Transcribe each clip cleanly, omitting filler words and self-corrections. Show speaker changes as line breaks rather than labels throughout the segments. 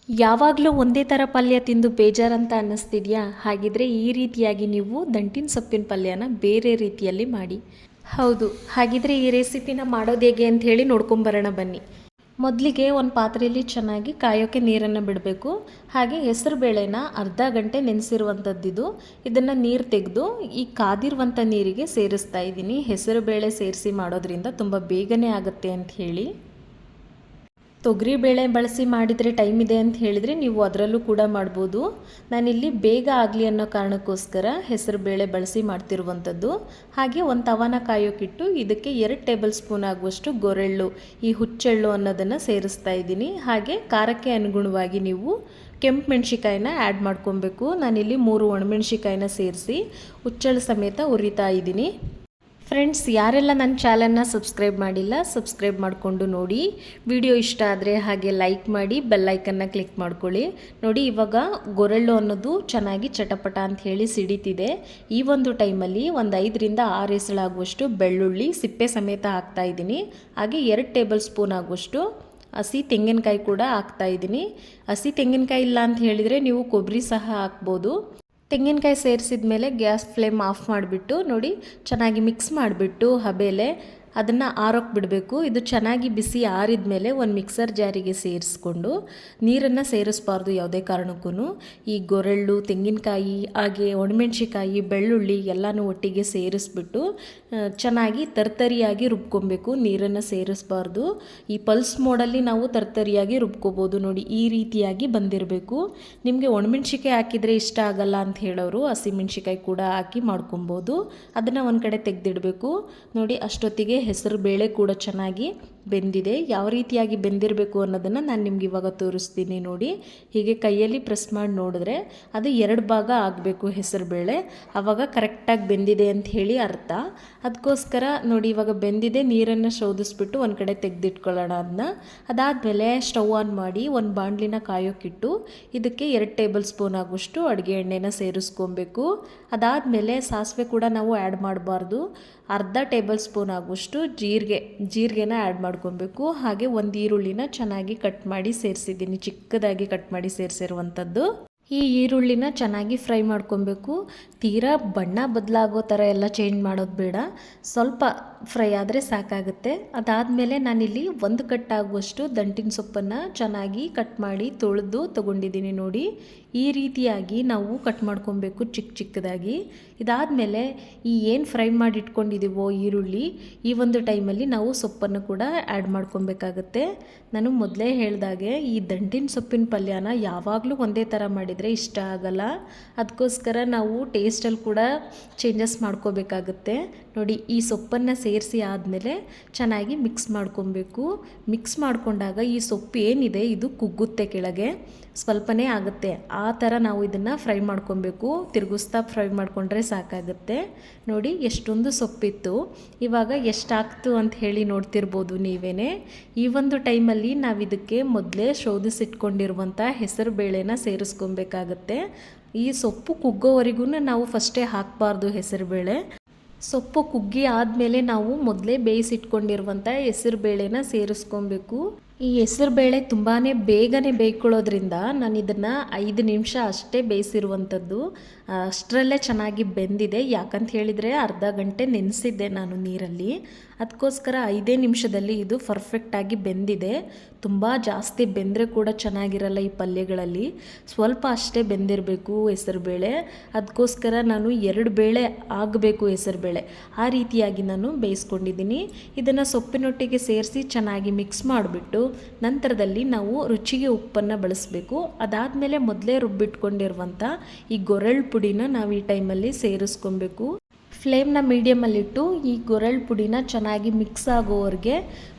ಯಾವಾಗಲೂ ಒಂದೇ ಥರ ಪಲ್ಯ ತಿಂದು ಬೇಜಾರಂತ ಅನ್ನಿಸ್ತಿದೆಯಾ? ಹಾಗಿದ್ರೆ ಈ ರೀತಿಯಾಗಿ ನೀವು ದಂಟಿನ ಸೊಪ್ಪಿನ ಪಲ್ಯನ ಬೇರೆ ರೀತಿಯಲ್ಲಿ ಮಾಡಿ. ಹೌದು, ಹಾಗಿದ್ರೆ ಈ ರೆಸಿಪಿನ ಮಾಡೋದು ಹೇಗೆ ಅಂತ ಹೇಳಿ ನೋಡ್ಕೊಂಬರೋಣ ಬನ್ನಿ. ಮೊದಲಿಗೆ ಒಂದು ಪಾತ್ರೆಯಲ್ಲಿ ಚೆನ್ನಾಗಿ ಕಾಯೋಕ್ಕೆ ನೀರನ್ನು ಬಿಡಬೇಕು. ಹಾಗೆ ಹೆಸರು ಬೇಳೆನ ಅರ್ಧ ಗಂಟೆ ನೆನೆಸಿರುವಂಥದ್ದಿದು. ಇದನ್ನು ನೀರು ತೆಗೆದು ಈ ಕಾದಿರುವಂಥ ನೀರಿಗೆ ಸೇರಿಸ್ತಾ ಇದ್ದೀನಿ. ಹೆಸರು ಬೇಳೆ ಸೇರಿಸಿ ಮಾಡೋದ್ರಿಂದ ತುಂಬ ಬೇಗನೆ ಆಗುತ್ತೆ ಅಂತ ಹೇಳಿ. ತೊಗರಿಬೇಳೆ ಬಳಸಿ ಮಾಡಿದರೆ ಟೈಮ್ ಇದೆ ಅಂತ ಹೇಳಿದರೆ ನೀವು ಅದರಲ್ಲೂ ಕೂಡ ಮಾಡ್ಬೋದು. ನಾನಿಲ್ಲಿ ಬೇಗ ಆಗಲಿ ಅನ್ನೋ ಕಾರಣಕ್ಕೋಸ್ಕರ ಹೆಸರು ಬೇಳೆ ಬಳಸಿ ಮಾಡ್ತಿರುವಂಥದ್ದು. ಹಾಗೆ ಒಂದು ತವಾನ ಕಾಯೋಕ್ಕಿಟ್ಟು ಇದಕ್ಕೆ 2 ಟೇಬಲ್ ಸ್ಪೂನ್ ಆಗುವಷ್ಟು ಗೊರೆಳ್ಳು, ಈ ಹುಚ್ಚೆಳ್ಳು ಅನ್ನೋದನ್ನು ಸೇರಿಸ್ತಾ ಇದ್ದೀನಿ. ಹಾಗೆ ಖಾರಕ್ಕೆ ಅನುಗುಣವಾಗಿ ನೀವು ಕೆಂಪು ಮೆಣಸಿಕಾಯಿನ ಆ್ಯಡ್ ಮಾಡ್ಕೊಬೇಕು. ನಾನಿಲ್ಲಿ 3 ಒಣಮೆಣ್ಸಿಕಾಯಿನ ಸೇರಿಸಿ ಹುಚ್ಚೆಳ್ಳು ಸಮೇತ ಹುರಿತಾ ಇದ್ದೀನಿ. ಫ್ರೆಂಡ್ಸ್, ಯಾರೆಲ್ಲ ನನ್ನ ಚಾನಲ್ನ ಸಬ್ಸ್ಕ್ರೈಬ್ ಮಾಡಿಲ್ಲ ಸಬ್ಸ್ಕ್ರೈಬ್ ಮಾಡಿಕೊಂಡು ನೋಡಿ. ವಿಡಿಯೋ ಇಷ್ಟ ಆದರೆ ಹಾಗೆ ಲೈಕ್ ಮಾಡಿ, ಬೆಲ್ಲೈಕನ್ನ ಕ್ಲಿಕ್ ಮಾಡ್ಕೊಳ್ಳಿ. ನೋಡಿ, ಇವಾಗ ಗೊರೆಳ್ಳು ಅನ್ನೋದು ಚೆನ್ನಾಗಿ ಚಟಪಟ ಅಂತ ಹೇಳಿ ಸಿಡಿತಿದೆ. ಈ ಒಂದು ಟೈಮಲ್ಲಿ ಒಂದು 5 ರಿಂದ 6 ಎಸಳಾಗುವಷ್ಟು ಬೆಳ್ಳುಳ್ಳಿ ಸಿಪ್ಪೆ ಸಮೇತ ಹಾಕ್ತಾ ಇದ್ದೀನಿ. ಹಾಗೆ 2 ಟೇಬಲ್ ಸ್ಪೂನ್ ಆಗುವಷ್ಟು ಹಸಿ ತೆಂಗಿನಕಾಯಿ ಕೂಡ ಹಾಕ್ತಾ ಇದ್ದೀನಿ. ಹಸಿ ತೆಂಗಿನಕಾಯಿ ಇಲ್ಲ ಅಂತ ಹೇಳಿದರೆ ನೀವು ಕೊಬ್ಬರಿ ಸಹ ಹಾಕ್ಬೋದು. ತೆಂಗಿನಕಾಯಿ ಸೇರಿಸಿದ ಮೇಲೆ ಗ್ಯಾಸ್ ಫ್ಲೇಮ್ ಆಫ್ ಮಾಡಿಬಿಟ್ಟು ನೋಡಿ, ಚೆನ್ನಾಗಿ ಮಿಕ್ಸ್ ಮಾಡಿಬಿಟ್ಟು ಹಬೇಲೆ ಅದನ್ನು ಆರೋಕ್ಕೆ ಬಿಡಬೇಕು. ಇದು ಚೆನ್ನಾಗಿ ಬಿಸಿ ಆರಿದ ಮೇಲೆ ಒಂದು ಮಿಕ್ಸರ್ ಜಾರಿಗೆ ಸೇರಿಸ್ಕೊಂಡು, ನೀರನ್ನು ಸೇರಿಸಬಾರ್ದು ಯಾವುದೇ ಕಾರಣಕ್ಕೂ. ಈ ಗೊರೆಳ್ಳು, ತೆಂಗಿನಕಾಯಿ, ಹಾಗೆ ಒಣಮೆಣ್ಸಿಕಾಯಿ, ಬೆಳ್ಳುಳ್ಳಿ ಎಲ್ಲನೂ ಒಟ್ಟಿಗೆ ಸೇರಿಸ್ಬಿಟ್ಟು ಚೆನ್ನಾಗಿ ತರ್ತರಿಯಾಗಿ ರುಬ್ಕೊಬೇಕು. ನೀರನ್ನು ಸೇರಿಸಬಾರ್ದು. ಈ ಪಲ್ಸ್ ಮೋಡಲ್ಲಿ ನಾವು ತರ್ತರಿಯಾಗಿ ರುಬ್ಕೋಬೋದು. ನೋಡಿ, ಈ ರೀತಿಯಾಗಿ ಬಂದಿರಬೇಕು. ನಿಮಗೆ ಒಣಮೆಣ್ಸಿಕಾಯಿ ಹಾಕಿದರೆ ಇಷ್ಟ ಆಗಲ್ಲ ಅಂತ ಹೇಳೋರು ಹಸಿಮೆಣ್ಸಿಕಾಯಿ ಕೂಡ ಹಾಕಿ ಮಾಡ್ಕೊಬೋದು. ಅದನ್ನು ಒಂದು ಕಡೆ ತೆಗೆದಿಡಬೇಕು. ನೋಡಿ, ಅಷ್ಟೊತ್ತಿಗೆ ಹೆಸರು ಬೇಳೆ ಕೂಡ ಚೆನ್ನಾಗಿ ಬೆಂದಿದೆ. ಯಾವ ರೀತಿಯಾಗಿ ಬೆಂದಿರಬೇಕು ಅನ್ನೋದನ್ನು ನಾನು ನಿಮ್ಗೆ ಇವಾಗ ತೋರಿಸ್ತೀನಿ. ನೋಡಿ, ಹೀಗೆ ಕೈಯಲ್ಲಿ ಪ್ರೆಸ್ ಮಾಡಿ ನೋಡಿದ್ರೆ ಅದು 2 ಭಾಗ ಆಗಬೇಕು ಹೆಸರು ಬೇಳೆ. ಆವಾಗ ಕರೆಕ್ಟಾಗಿ ಬೆಂದಿದೆ ಅಂತ ಹೇಳಿ ಅರ್ಥ. ಅದಕ್ಕೋಸ್ಕರ ನೋಡಿ, ಇವಾಗ ಬೆಂದಿದೆ. ನೀರನ್ನು ಶೋಧಿಸ್ಬಿಟ್ಟು ಒಂದು ಕಡೆ ತೆಗೆದಿಟ್ಕೊಳ್ಳೋಣ ಅದನ್ನ. ಅದಾದಮೇಲೆ ಸ್ಟವ್ ಆನ್ ಮಾಡಿ ಒಂದು ಬಾಣಲಿನ ಕಾಯೋಕ್ಕಿಟ್ಟು ಇದಕ್ಕೆ 2 ಟೇಬಲ್ ಸ್ಪೂನ್ ಆಗುವಷ್ಟು ಅಡುಗೆ ಎಣ್ಣೆನ ಸೇರಿಸ್ಕೊಬೇಕು. ಅದಾದಮೇಲೆ ಸಾಸಿವೆ ಕೂಡ ನಾವು ಆ್ಯಡ್ ಮಾಡಬಾರ್ದು. ಅರ್ಧ ಟೇಬಲ್ ಸ್ಪೂನ್ ಆಗುವಷ್ಟು ಜೀರಿಗೆನ ಆ್ಯಡ್ ಮಾಡ್ಕೊಬೇಕು. ಹಾಗೆ ಒಂದು ಈರುಳ್ಳಿನ ಚೆನ್ನಾಗಿ ಕಟ್ ಮಾಡಿ ಸೇರಿಸಿದ್ದೀನಿ, ಚಿಕ್ಕದಾಗಿ ಕಟ್ ಮಾಡಿ ಸೇರಿಸಿರುವಂಥದ್ದು. ಈ ಈರುಳ್ಳಿನ ಚೆನ್ನಾಗಿ ಫ್ರೈ ಮಾಡ್ಕೊಬೇಕು. ತೀರಾ ಬಣ್ಣ ಬದಲಾಗೋ ಥರ ಎಲ್ಲ ಚೇಂಜ್ ಮಾಡೋದು ಬೇಡ, ಸ್ವಲ್ಪ ಫ್ರೈ ಆದರೆ ಸಾಕಾಗುತ್ತೆ. ಅದಾದಮೇಲೆ ನಾನಿಲ್ಲಿ 1 ಕಟ್ಟಾಗುವಷ್ಟು ದಂಟಿನ ಸೊಪ್ಪನ್ನು ಚೆನ್ನಾಗಿ ಕಟ್ ಮಾಡಿ ತೊಳೆದು ತೊಗೊಂಡಿದ್ದೀನಿ. ನೋಡಿ, ಈ ರೀತಿಯಾಗಿ ನಾವು ಕಟ್ ಮಾಡ್ಕೊಬೇಕು ಚಿಕ್ಕದಾಗಿ. ಇದಾದಮೇಲೆ ಈ ಏನು ಫ್ರೈ ಮಾಡಿ ಇಟ್ಕೊಂಡಿದ್ದೀವೋ ಈರುಳ್ಳಿ, ಈ ಒಂದು ಟೈಮಲ್ಲಿ ನಾವು ಸೊಪ್ಪನ್ನು ಕೂಡ ಆ್ಯಡ್ ಮಾಡ್ಕೊಬೇಕಾಗತ್ತೆ. ನಾನು ಮೊದಲೇ ಹೇಳಿದಾಗೆ ಈ ದಂಟಿನ ಸೊಪ್ಪಿನ ಪಲ್ಯನ ಯಾವಾಗಲೂ ಒಂದೇ ಥರ ಮಾಡಿದರೆ ಇಷ್ಟ ಆಗಲ್ಲ. ಅದಕ್ಕೋಸ್ಕರ ನಾವು ಟೇಸ್ಟಲ್ಲಿ ಕೂಡ ಚೇಂಜಸ್ ಮಾಡ್ಕೋಬೇಕಾಗತ್ತೆ. ನೋಡಿ, ಈ ಸೊಪ್ಪನ್ನು ಸೇರಿಸಿ ಆದಮೇಲೆ ಚೆನ್ನಾಗಿ ಮಿಕ್ಸ್ ಮಾಡ್ಕೊಬೇಕು. ಮಿಕ್ಸ್ ಮಾಡಿಕೊಂಡಾಗ ಈ ಸೊಪ್ಪು ಏನಿದೆ ಇದು ಕುಗ್ಗುತ್ತೆ, ಕೆಳಗೆ ಸ್ವಲ್ಪನೇ ಆಗುತ್ತೆ. ಆ ಥರ ನಾವು ಇದನ್ನು ಫ್ರೈ ಮಾಡ್ಕೊಬೇಕು. ತಿರುಗಿಸ್ತಾ ಫ್ರೈ ಮಾಡಿಕೊಂಡ್ರೆ ಸಾಕಾಗುತ್ತೆ. ನೋಡಿ, ಎಷ್ಟೊಂದು ಸೊಪ್ಪಿತ್ತು. ಇವಾಗ ಎಷ್ಟಾಗ್ತು ಅಂತ ಹೇಳಿ ನೋಡ್ತಿರ್ಬೋದು ನೀವೇ. ಈ ಒಂದು ಟೈಮಲ್ಲಿ ನಾವು ಇದಕ್ಕೆ ಮೊದಲೇ ಶೋಧಿಸಿಟ್ಕೊಂಡಿರುವಂಥ ಹೆಸರು ಬೇಳೆನ ಸೇರಿಸ್ಕೊಬೇಕಾಗತ್ತೆ. ಈ ಸೊಪ್ಪು ಕುಗ್ಗೋವರೆಗೂ ನಾವು ಫಸ್ಟೇ ಹಾಕಬಾರ್ದು ಹೆಸರು ಬೇಳೆ. ಸೊಪ್ಪು ಕುಗ್ಗಿ ಆದಮೇಲೆ ನಾವು ಮೊದಲೇ ಬೇಯಿಸಿಟ್ಕೊಂಡಿರುವಂಥ ಹೆಸರು ಬೇಳೆನ ಸೇರಿಸ್ಕೊಬೇಕು. ಈ ಹೆಸರು ಬೇಳೆ ತುಂಬಾ ಬೇಗನೆ ಬೇಯ್ಕೊಳ್ಳೋದ್ರಿಂದ ನಾನು ಇದನ್ನು 5 ನಿಮಿಷ ಅಷ್ಟೇ ಬೇಯಿಸಿರುವಂಥದ್ದು. ಅಷ್ಟರಲ್ಲೇ ಚೆನ್ನಾಗಿ ಬೆಂದಿದೆ. ಯಾಕಂತ ಹೇಳಿದರೆ ಅರ್ಧ ಗಂಟೆ ನೆನೆಸಿದ್ದೆ ನಾನು ನೀರಲ್ಲಿ. ಅದಕ್ಕೋಸ್ಕರ 5 ನಿಮಿಷದಲ್ಲಿ ಇದು ಪರ್ಫೆಕ್ಟಾಗಿ ಬೆಂದಿದೆ. ತುಂಬ ಜಾಸ್ತಿ ಬೆಂದರೆ ಕೂಡ ಚೆನ್ನಾಗಿರಲ್ಲ ಈ ಪಲ್ಯಗಳಲ್ಲಿ. ಸ್ವಲ್ಪ ಅಷ್ಟೇ ಬೆಂದಿರಬೇಕು ಹೆಸರುಬೇಳೆ. ಅದಕ್ಕೋಸ್ಕರ ನಾನು 2 ಬೇಳೆ ಆಗಬೇಕು ಹೆಸರುಬೇಳೆ, ಆ ರೀತಿಯಾಗಿ ನಾನು ಬೇಯಿಸ್ಕೊಂಡಿದ್ದೀನಿ. ಇದನ್ನು ಸೊಪ್ಪಿನೊಟ್ಟಿಗೆ ಸೇರಿಸಿ ಚೆನ್ನಾಗಿ ಮಿಕ್ಸ್ ಮಾಡಿಬಿಟ್ಟು ನಂತರದಲ್ಲಿ ನಾವು ರುಚಿಗೆ ಉಪ್ಪನ್ನು ಬಳಸಬೇಕು. ಅದಾದಮೇಲೆ ಮೊದಲೇ ರುಬ್ಬಿಟ್ಕೊಂಡಿರುವಂಥ ಈ ಗೊರೆಳ್ಳು ಪುಡಿನ ನಾವು ಈ ಟೈಮಲ್ಲಿ ಸೇರಿಸ್ಕೊಬೇಕು. ಫ್ಲೇಮ್ನ ಮೀಡಿಯಮಲ್ಲಿಟ್ಟು ಈ ಗೊರೆಳ್ಳು ಪುಡಿನ ಚೆನ್ನಾಗಿ ಮಿಕ್ಸ್ ಆಗೋವರೆಗೆ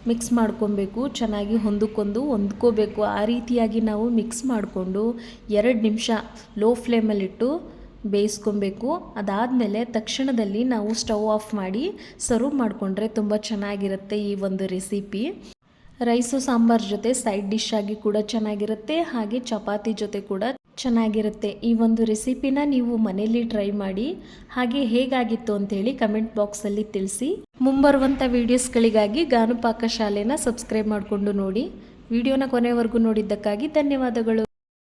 ಮಿಕ್ಸ್ ಮಾಡ್ಕೊಬೇಕು. ಚೆನ್ನಾಗಿ ಹೊಂದ್ಕೋಬೇಕು. ಆ ರೀತಿಯಾಗಿ ನಾವು ಮಿಕ್ಸ್ ಮಾಡಿಕೊಂಡು 2 ನಿಮಿಷ ಲೋ ಫ್ಲೇಮಲ್ಲಿಟ್ಟು ಬೇಯಿಸ್ಕೊಬೇಕು. ಅದಾದಮೇಲೆ ತಕ್ಷಣದಲ್ಲಿ ನಾವು ಸ್ಟವ್ ಆಫ್ ಮಾಡಿ ಸರ್ವ್ ಮಾಡಿಕೊಂಡ್ರೆ ತುಂಬ ಚೆನ್ನಾಗಿರುತ್ತೆ ಈ ಒಂದು ರೆಸಿಪಿ. ರೈಸು ಸಾಂಬಾರ್ ಜೊತೆ ಸೈಡ್ ಡಿಶ್ ಆಗಿ ಕೂಡ ಚೆನ್ನಾಗಿರುತ್ತೆ, ಹಾಗೆ ಚಪಾತಿ ಜೊತೆ ಕೂಡ ಚೆನ್ನಾಗಿರುತ್ತೆ. ಈ ಒಂದು ರೆಸಿಪಿನ ನೀವು ಮನೇಲಿ ಟ್ರೈ ಮಾಡಿ, ಹಾಗೆ ಹೇಗಾಗಿತ್ತು ಅಂತೇಳಿ ಕಮೆಂಟ್ ಬಾಕ್ಸಲ್ಲಿ ತಿಳಿಸಿ. ಮುಂಬರುವಂಥ ವೀಡಿಯೋಸ್ಗಳಿಗಾಗಿ ಗಾನು ಪಾಕಶಾಲೆನ ಸಬ್ಸ್ಕ್ರೈಬ್ ಮಾಡಿಕೊಂಡು ನೋಡಿ. ವಿಡಿಯೋನ ಕೊನೆವರೆಗೂ ನೋಡಿದ್ದಕ್ಕಾಗಿ ಧನ್ಯವಾದಗಳು.